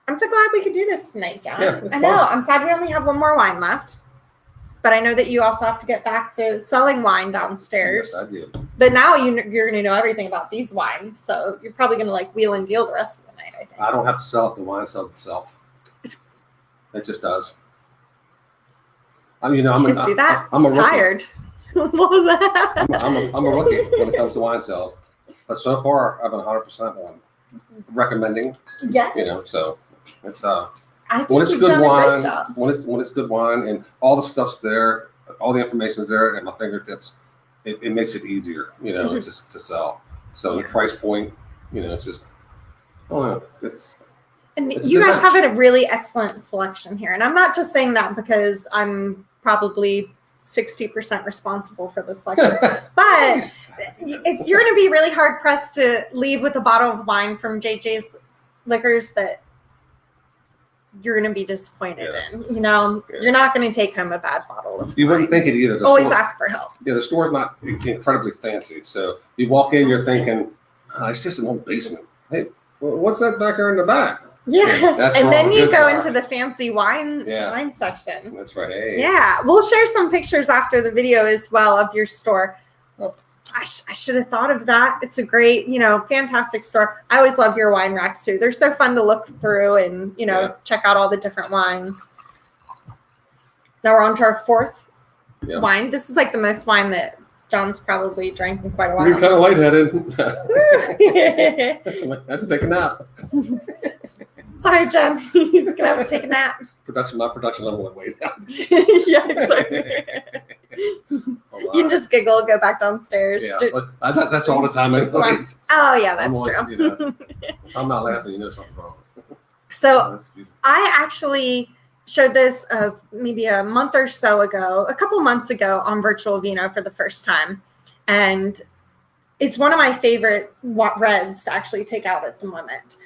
I'm so glad we could do this tonight, John. Yeah, I know. I'm sad we only have one more wine left. But I know that you also have to get back to selling wine downstairs. Yes, I do. But now you're going to know everything about these wines. So you're probably going to wheel and deal the rest of the night, I think. I don't have to sell it. The wine sells itself. It just does. I'm see that? I'm tired. What was that? I'm a rookie when it comes to wine sales. But so far, I've been 100% on recommending. Yes. So it's when it's good wine, when it's good wine and all the stuff's there, all the information is there at my fingertips, it makes it easier, just to sell. So the price point, it's just, it's. And you guys have a really excellent selection here, and I'm not just saying that because I'm probably 60% responsible for the selection, but you're going to be really hard pressed to leave with a bottle of wine from JJ's Liquors that you're going to be disappointed in. You're not going to take home a bad bottle of wine. You wouldn't think it either. Always ask for help. Yeah, the store's not incredibly fancy, so you walk in, you're thinking, it's just an old basement. Hey, what's that back there in the back? Yeah, and then you go side. into the fancy wine section. That's right. Hey. Yeah, we'll share some pictures after the video as well of your store. Well, I should have thought of that. It's a great, fantastic store. I always love your wine racks too. They're so fun to look through and, check out all the different wines. Now we're on to our fourth wine. This is like the most wine that John's probably drank in quite a while. You're kind of lightheaded. I have to take a nap. Sorry, Jen. He's gonna have to take a nap. My production level went way down. Yeah, exactly. You can just giggle, go back downstairs. Yeah, that's all the time. Anyways. Oh yeah, that's true. If I'm not laughing, something's wrong. So I actually showed this of maybe a month or so ago, a couple months ago on Virtual Vino for the first time, and it's one of my favorite reds to actually take out at the moment.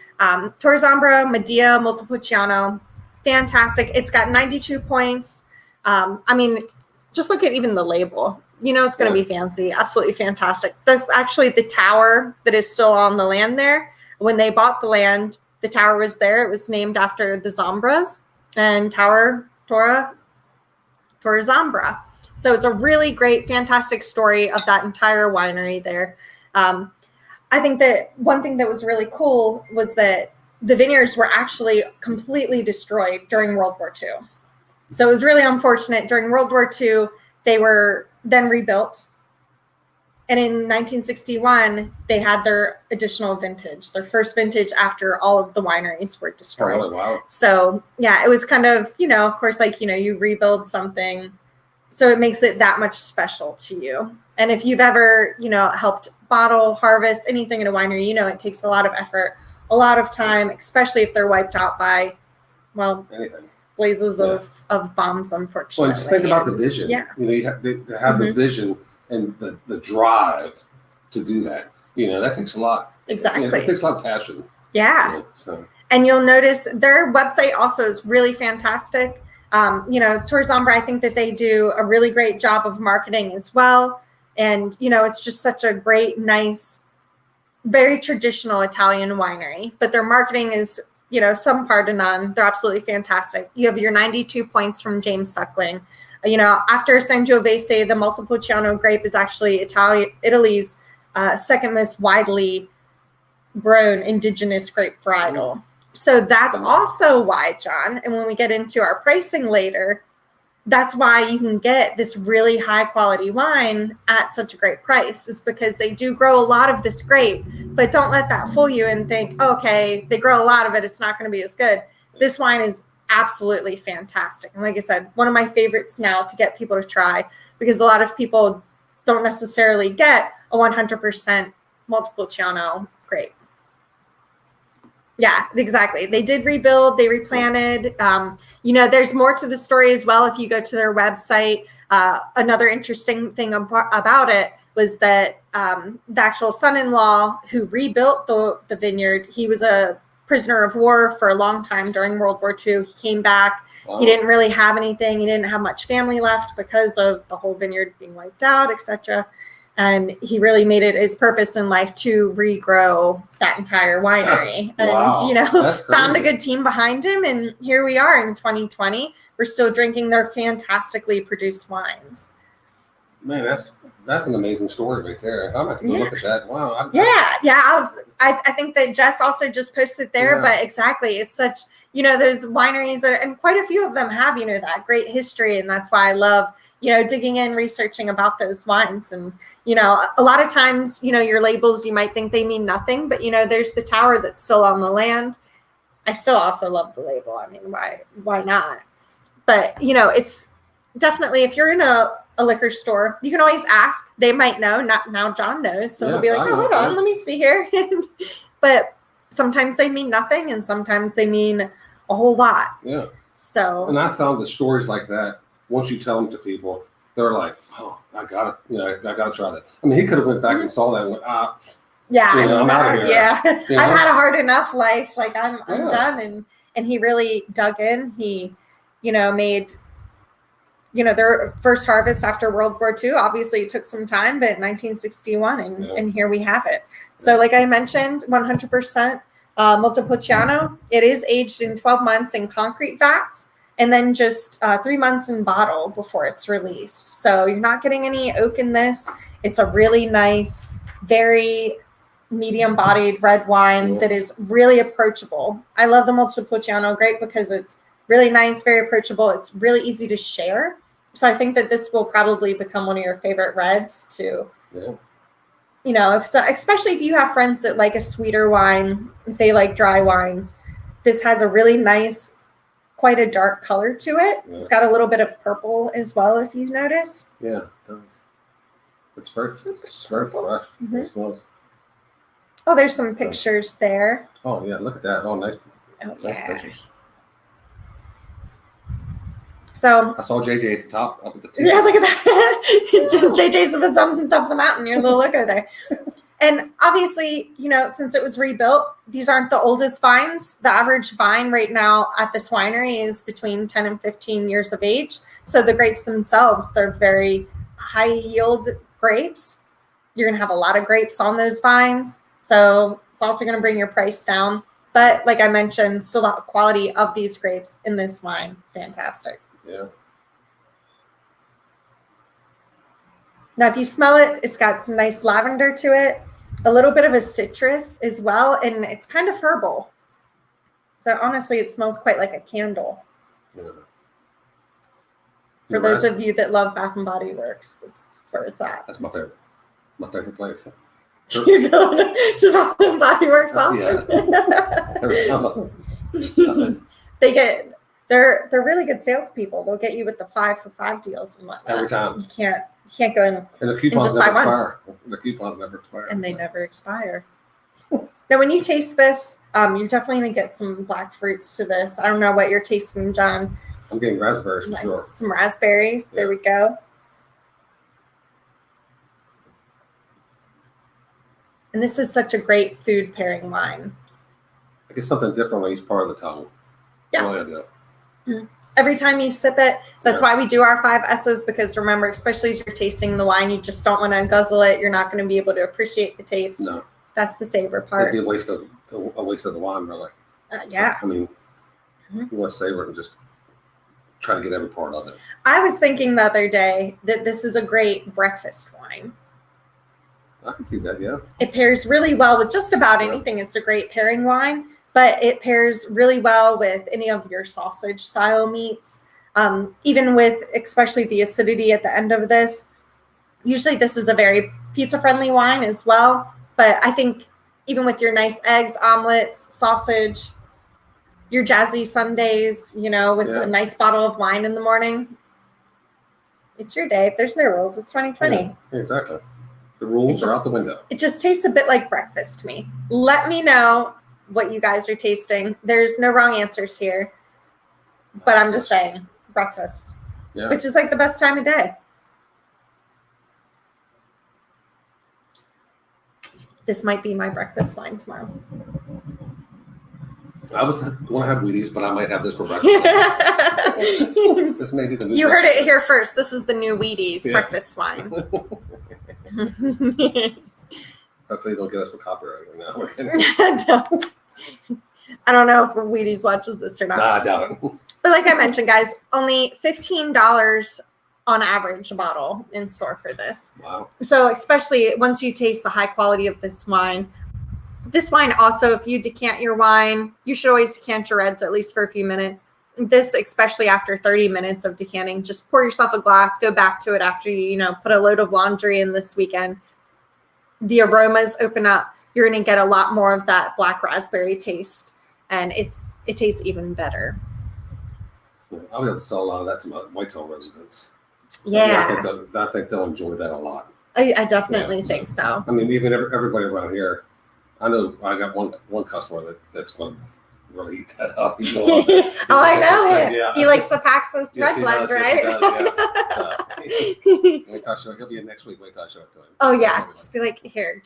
Torre, Zambra, Madia, Montepulciano, fantastic. It's got 92 points. Just look at even the label. It's going to be fancy. Absolutely fantastic. That's actually the tower that is still on the land there. When they bought the land, the tower was there. It was named after the Zambras and Torre Zambra. So it's a really great, fantastic story of that entire winery there. I think that one thing that was really cool was that the vineyards were actually completely destroyed during World War II. So it was really unfortunate. During World War II, they were then rebuilt. And in 1961, they had their additional vintage, their first vintage after all of the wineries were destroyed. Oh, wow. So, yeah, it was kind of, of course, like, you rebuild something. So it makes it that much special to you. And if you've ever, helped bottle, harvest, anything in a winery, it takes a lot of effort, a lot of time, especially if they're wiped out by, anything. Blazes of bombs, unfortunately. Well, just think about the vision. Yeah. You have to have the vision and the drive to do that. That takes a lot. Exactly. It takes a lot of passion. Yeah. So. And you'll notice their website also is really fantastic. Torre Zambra, I think that they do a really great job of marketing as well. And, it's just such a great, nice, very traditional Italian winery. But their marketing is, some par to none. They're absolutely fantastic. You have your 92 points from James Suckling. After Sangiovese, the Montepulciano grape is actually Italy's second most widely grown indigenous grape varietal. So that's also why, John, and when we get into our pricing later, that's why you can get this really high quality wine at such a great price, is because they do grow a lot of this grape. But don't let that fool you and think, okay, they grow a lot of it, it's not going to be as good. This wine is absolutely fantastic. And like I said, one of my favorites now to get people to try, because a lot of people don't necessarily get a 100% Montepulciano grape. Yeah, exactly. They did rebuild, they replanted. There's more to the story as well. If you go to their website, another interesting thing about it was that the actual son-in-law who rebuilt the vineyard, he was a prisoner of war for a long time during World War II. He came back. Wow. He didn't really have anything. He didn't have much family left because of the whole vineyard being wiped out, etc. And he really made it his purpose in life to regrow that entire winery. Wow. And, found a good team behind him. And here we are in 2020. We're still drinking their fantastically produced wines. Man, that's an amazing story right there. I'm going to have to look at that. Wow. I think that Jess also just posted there, but exactly. It's such, those wineries and quite a few of them have, that great history. And that's why I love, digging in, researching about those wines. And, a lot of times, your labels, you might think they mean nothing, but, there's the tower that's still on the land. I still also love the label. I mean, why not? But, it's definitely, if you're in a liquor store, you can always ask. They might know. Not now John knows. So he'll be like, hold on, let me see here. But sometimes they mean nothing and sometimes they mean a whole lot. Yeah. So. And I found the stories like that, once you tell them to people, they're like, oh, I gotta try that. I mean, he could have went back and saw that and went, I'm out of here. Yeah. I've had a hard enough life. Like I'm done. And he really dug in. He, made, their first harvest after World War II. Obviously it took some time, but 1961 and here we have it. So like I mentioned, 100% Montepulciano. It is aged in 12 months in concrete vats and then just 3 months in bottle before it's released. So you're not getting any oak in this. It's a really nice, very medium-bodied red wine that is really approachable. I love the Montepulciano grape because it's really nice, very approachable. It's really easy to share. So I think that this will probably become one of your favorite reds too. Yeah. Especially if you have friends that like a sweeter wine, if they like dry wines, this has a really nice, quite a dark color to it. Yeah. It's got a little bit of purple as well, if you notice. Yeah, it does. It's very fresh. Mm-hmm. It smells. Oh, there's some pictures there. Oh, yeah, look at that. Oh, nice. Nice pictures. So I saw JJ at the top up at the peak. Yeah, look at that. JJ's was on top of the mountain. Your little logo there. And obviously, since it was rebuilt, these aren't the oldest vines. The average vine right now at this winery is between 10 and 15 years of age. So the grapes themselves, they're very high yield grapes. You're going to have a lot of grapes on those vines. So it's also going to bring your price down. But like I mentioned, still the quality of these grapes in this wine, fantastic. Yeah. Now, if you smell it, it's got some nice lavender to it. a little bit of a citrus as well, and it's kind of herbal. So honestly, it smells quite like a candle. Yeah. For those of you that love Bath and Body Works, that's where it's at. That's my favorite. My favorite place. You're going to Bath and Body Works often. Yeah. Every time. They're really good salespeople. They'll get you with the 5 for $5 deals and whatnot. Every time. You can't go in and the coupons just never buy one. expire. The coupons never expire. And they never expire. Now, when you taste this, you're definitely going to get some black fruits to this. I don't know what you're tasting, John. I'm getting raspberries for sure. Some raspberries. Yeah. There we go. And this is such a great food pairing wine. I get something different on each part of the tongue. Yeah. That's what I do. Mm-hmm. Every time you sip it, that's why we do our 5 S's, because remember, especially as you're tasting the wine, you just don't want to guzzle it. You're not going to be able to appreciate the taste. No. That's the savor part. It'd be a waste of the wine, really. Yeah. I mean, you want to savor it and just try to get every part of it. I was thinking the other day that this is a great breakfast wine. I can see that, yeah. It pairs really well with just about anything. It's a great pairing wine, but it pairs really well with any of your sausage style meats. Even with especially the acidity at the end of this. Usually this is a very pizza friendly wine as well. But I think even with your nice eggs, omelets, sausage, your jazzy Sundays, with a nice bottle of wine in the morning, it's your day. There's no rules. It's 2020. Yeah, exactly. The rules are out the window. It just tastes a bit like breakfast to me. Let me know what you guys are tasting. There's no wrong answers here. But I'm just saying, breakfast, which is like the best time of day. This might be my breakfast wine tomorrow. I was going to have Wheaties, but I might have this for breakfast. This may be the new. You heard it here first. This is the new Wheaties breakfast wine. Hopefully, they don't get us for copyright right now. No. I don't know if Wheaties watches this or not. Nah, I doubt it. But like I mentioned, guys, only $15 on average a bottle in store for this. Wow. So especially once you taste the high quality of this wine also, if you decant your wine, you should always decant your reds at least for a few minutes. This, especially after 30 minutes of decanting, just pour yourself a glass, go back to it after you put a load of laundry in this weekend. The aromas open up. You're going to get a lot more of that black raspberry taste, and it tastes even better. I'll be able to sell a lot of that to my Whitetail residents. Yeah. I think they'll enjoy that a lot. I definitely think so. I mean, even everybody around here, I know I got one customer that's going to really eat that up. I know him. Yeah. He likes the Paxos Red Blend, right? Wait till I show it. He'll be in next week. Wait till I show it to him. Oh, yeah. Just be like, here,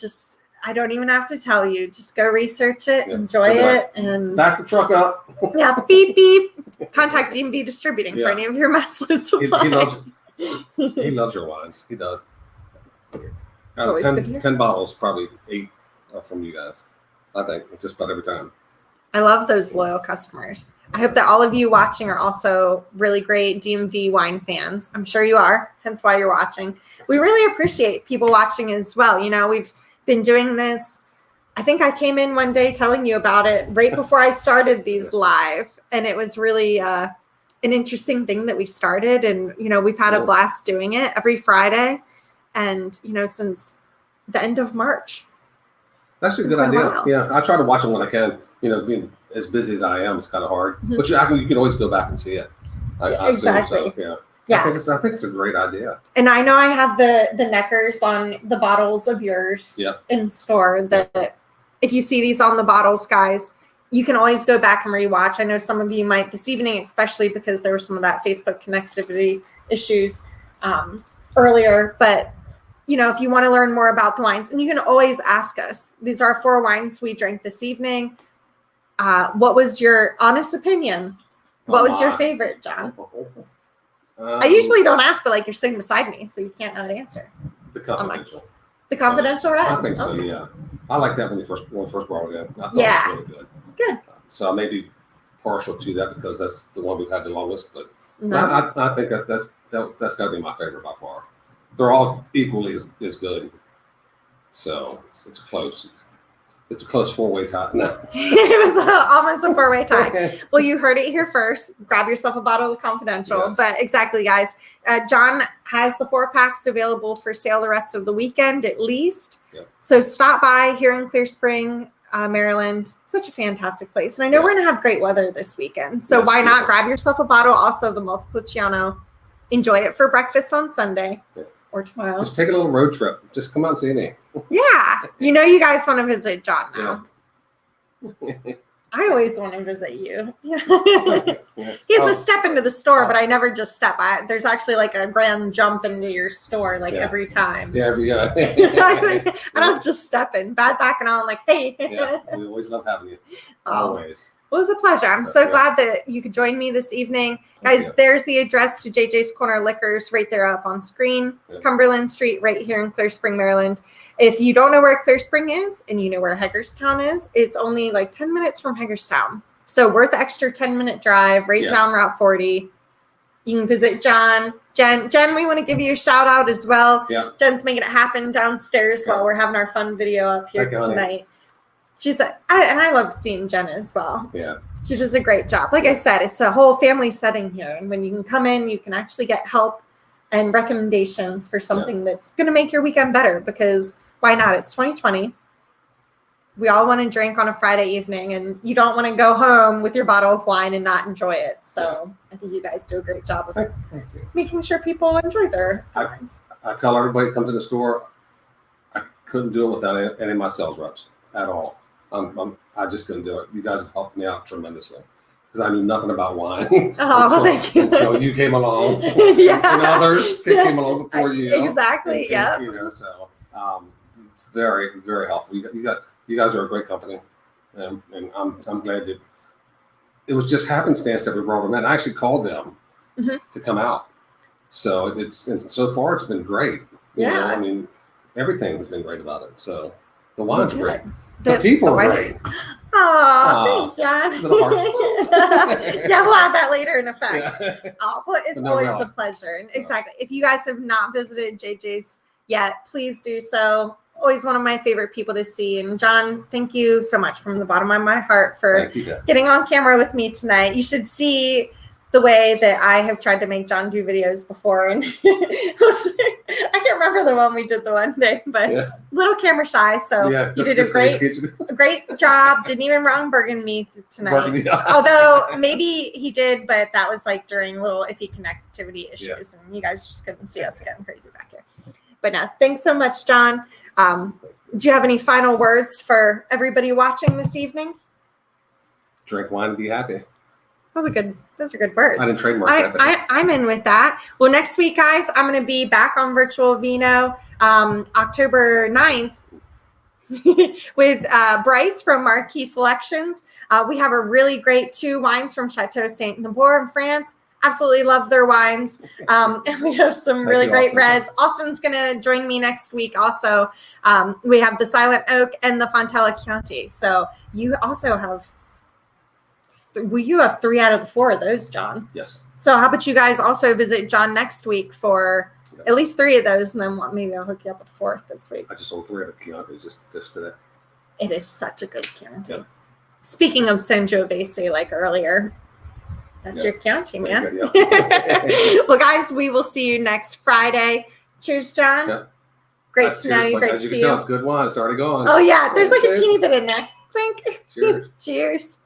I don't even have to tell you. Just go research it, enjoy it, and back the truck up. Yeah, beep, beep. Contact DMV Distributing for any of your mass load supplies. He loves your wines. He does. 10 bottles, probably 8 are from you guys. I think just about every time. I love those loyal customers. I hope that all of you watching are also really great DMV wine fans. I'm sure you are, hence why you're watching. We really appreciate people watching as well. We've been doing this. I think I came in one day telling you about it right before I started these live, and it was really an interesting thing that we started, and we've had a blast doing it every Friday, and since the end of March. That's a good idea. Yeah, I try to watch them when I can. Being as busy as I am, it's kind of hard. Mm-hmm. But you can always go back and see it. I exactly. Assume so. Yeah. I think it's a great idea. And I know I have the neckers on the bottles of yours in store. That if you see these on the bottles, guys, you can always go back and rewatch. I know some of you might this evening, especially because there was some of that Facebook connectivity issues earlier. But if you want to learn more about the wines, and you can always ask us. These are 4 wines we drank this evening. What was your honest opinion? What was your favorite, John? I usually don't ask, but you're sitting beside me, so you can't not answer. The Confidential. The Confidential, right? I think so. Yeah, I like that when we first brought it in. I thought it was really good. Good. So I may be partial to that because that's the one we've had the longest. But no. I think that's got to be my favorite by far. They're all equally as good. So it's close. It's a close 4-way tie. No. It was almost a 4-way tie. Well, you heard it here first. Grab yourself a bottle of Confidencial. Yes. But exactly, guys. John has the 4-packs available for sale the rest of the weekend at least. Yep. So stop by here in Clear Spring, Maryland. Such a fantastic place. And I know we're going to have great weather this weekend. So why not grab yourself a bottle? Also, the Montepulciano. Enjoy it for breakfast on Sunday or tomorrow. Just take a little road trip. Just come out and see me. Yeah. You know you guys want to visit John now. Yeah. I always want to visit you. Yeah. He has to step into the store, but I never just step. There's actually like a grand jump into your store every time. Yeah. I don't just step in. Bad back and all. I'm like, hey. Yeah. We always love having you. Always. It was a pleasure. I'm so glad that you could join me this evening. Guys, there's the address to JJ's Corner Liquors right there up on screen. Yeah. Cumberland Street right here in Clear Spring, Maryland. If you don't know where Clear Spring is and you know where Hagerstown is, it's only like 10 minutes from Hagerstown. So worth the extra 10-minute drive right down Route 40. You can visit John. Jen, we want to give you a shout out as well. Yeah. Jen's making it happen downstairs while we're having our fun video up here tonight. She's and I love seeing Jen as well. Yeah. She does a great job. Like I said, it's a whole family setting here. And when you can come in, you can actually get help and recommendations for something that's going to make your weekend better, because why not? It's 2020. We all want to drink on a Friday evening, and you don't want to go home with your bottle of wine and not enjoy it. So I think you guys do a great job of making sure people enjoy their wines. I tell everybody come to the store, I couldn't do it without any of my sales reps at all. I just couldn't do it. You guys have helped me out tremendously, because I knew nothing about wine. Thank you. Until you came along, and others came along before you. Exactly. Yeah. So very, very helpful. You guys are a great company, and I'm glad that it was just happenstance that we brought them in. I actually called them to come out. So so far it's been great. You know, I mean, everything has been great about it. So the wine's great. The people are great. Oh, thanks, John. Little hearts. Yeah, we'll add that later in effect. Yeah. Well, it's always a pleasure. And exactly. If you guys have not visited JJ's yet, please do so. Always one of my favorite people to see. And John, thank you so much from the bottom of my heart for getting on camera with me tonight. You should see the way that I have tried to make John do videos before. And I can't remember the one we did the one day, but a little camera shy. So you did a great job. Didn't even wrong Bergen me tonight. Although maybe he did, but that was like during little iffy connectivity issues. And you guys just couldn't see us getting crazy back here. But no, thanks so much, John. Do you have any final words for everybody watching this evening? Drink wine and be happy. Those are good words. I didn't trademark that. I'm in with that. Well, next week, guys, I'm going to be back on Virtual Vino October 9th with Bryce from Marquis Selections. We have a really great 2 wines from Chateau Saint-Nabor in France. Absolutely love their wines. And we have some really great reds. Austin's going to join me next week also. We have the Silent Oak and the Fontella Chianti. So you also have... you have 3 out of the 4 of those, John. Yes. So how about you guys also visit John next week for at least 3 of those, and then maybe I'll hook you up with the 4th this week. I just sold 3 of the Chiantis just today. It is such a good Chianti. Yeah. Speaking of Sangiovese, like earlier, that's your Chianti, man. Well, guys, we will see you next Friday. Cheers, John. Yeah. Great to know you. Great to see you. It's good wine. It's already gone. Oh, yeah. There's like a teeny bit in there. Clink. Cheers. Cheers.